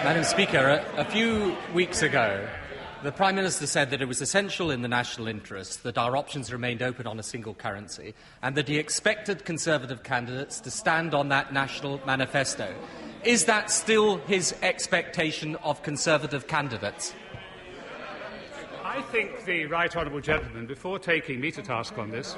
Madam Speaker, a few weeks ago, the Prime Minister said that it was essential in the national interest that our options remained open on a single currency and that he expected Conservative candidates to stand on that national manifesto. Is that still his expectation of Conservative candidates? I think the Right Honourable Gentleman, before taking me to task on this,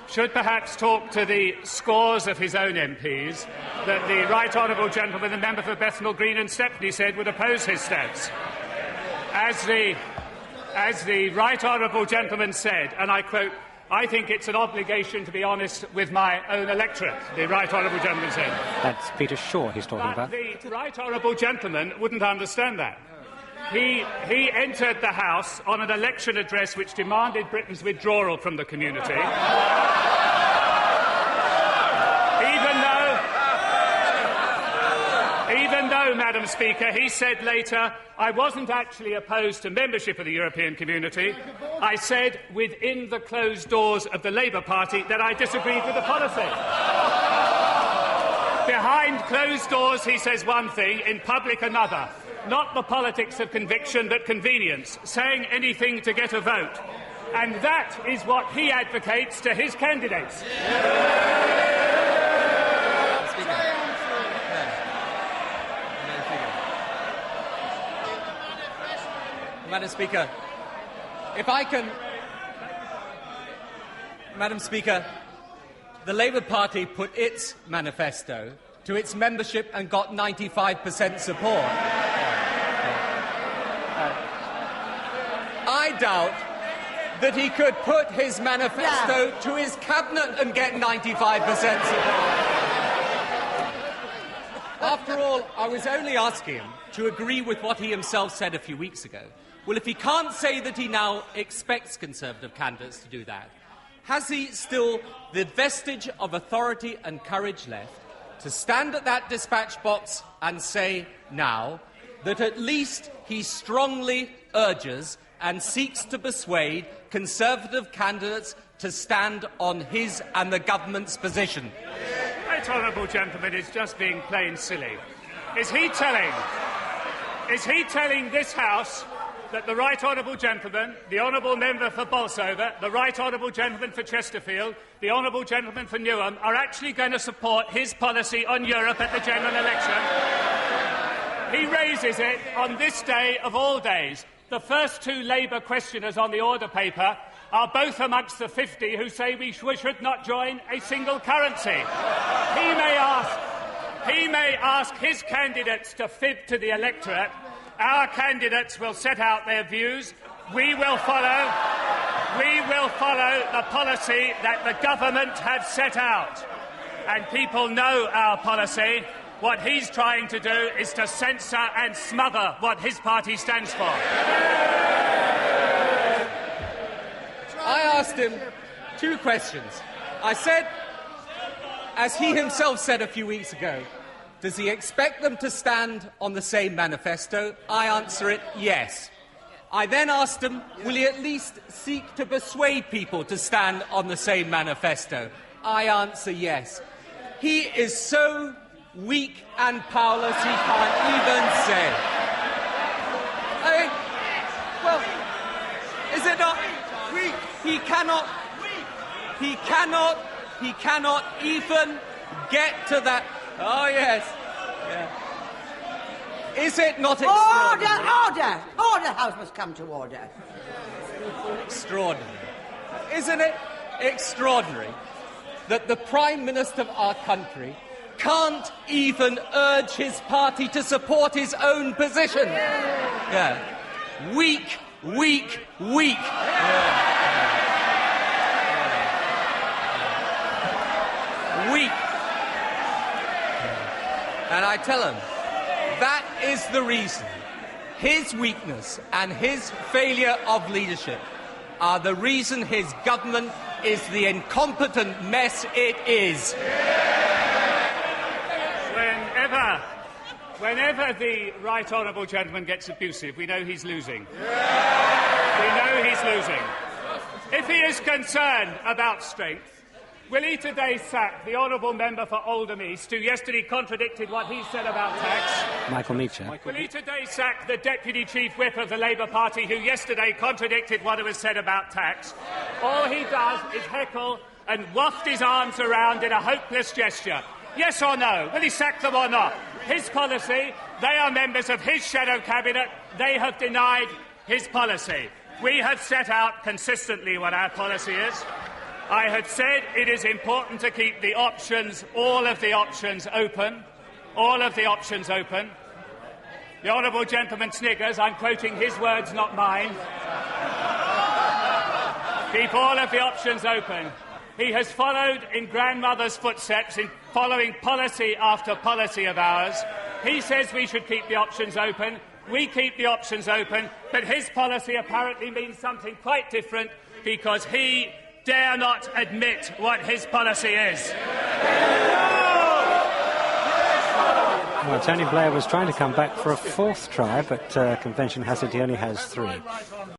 should perhaps talk to the scores of his own MPs that the Right Honourable Gentleman, the member for Bethnal Green and Stepney, said would oppose his steps. As the Right Honourable Gentleman said, and I quote, "I think it's an obligation to be honest with my own electorate," the Right Honourable Gentleman said. That's Peter Shaw he's talking about. The Right Honourable Gentleman wouldn't understand that. He entered the House on an election address which demanded Britain's withdrawal from the community. Even though, Madam Speaker, he said later, "I wasn't actually opposed to membership of the European community. I said within the closed doors of the Labour Party that I disagreed with the policy." Behind closed doors, he says one thing, in public another. Not the politics of conviction, but convenience, saying anything to get a vote. And that is what he advocates to his candidates. Madam Speaker, if I can... Madam Speaker, the Labour Party put its manifesto to its membership and got 95% support. I doubt that he could put his manifesto to his cabinet and get 95% support. After all, I was only asking him to agree with what he himself said a few weeks ago. Well, if he can't say that he now expects Conservative candidates to do that, has he still the vestige of authority and courage left to stand at that dispatch box and say now that at least he strongly urges and seeks to persuade Conservative candidates to stand on his and the government's position? The Right Honourable Gentleman is just being plain silly. Is he telling this House that the Right Honourable Gentleman, the Honourable Member for Bolsover, the Right Honourable Gentleman for Chesterfield, the Honourable Gentleman for Newham are actually going to support his policy on Europe at the general election? He raises it on this day of all days. The first two Labour questioners on the order paper are both amongst the 50 who say we should not join a single currency. He may ask his candidates to fib to the electorate. Our candidates will set out their views. We will follow the policy that the government have set out. And people know our policy. What he's trying to do is to censor and smother what his party stands for. I asked him two questions. I said, as he himself said a few weeks ago, does he expect them to stand on the same manifesto? I answer it, yes. I then asked him, will he at least seek to persuade people to stand on the same manifesto? I answer yes. He is so weak and powerless he can't even say. Well, is it not? He cannot even get to that. Oh, yes. Yeah. Is it not extraordinary? Order! House must come to order. Extraordinary. Isn't it extraordinary that the Prime Minister of our country can't even urge his party to support his own position? Yeah. Weak. Yeah. Weak. And I tell him, that is the reason. His weakness and his failure of leadership are the reason his government is the incompetent mess it is. Whenever the Right Honourable Gentleman gets abusive, we know he's losing. We know he's losing. If he is concerned about strength, Will he today sack the honourable member for Oldham East, who yesterday contradicted what he said about tax? Michael Meacher. Will he today sack the Deputy Chief Whip of the Labour Party, who yesterday contradicted what was said about tax? All he does is heckle and waft his arms around in a hopeless gesture. Yes or no? Will he sack them or not? His policy, they are members of his shadow cabinet. They have denied his policy. We have set out consistently what our policy is. I have said it is important to keep the options, all of the options open. All of the options open. The honourable gentleman sniggers. I'm quoting his words, not mine. Keep all of the options open. He has followed in grandmother's footsteps in following policy after policy of ours. He says we should keep the options open. We keep the options open. But his policy apparently means something quite different, because he dare not admit what his policy is. Well, Tony Blair was trying to come back for a fourth try, but convention has it he only has 3.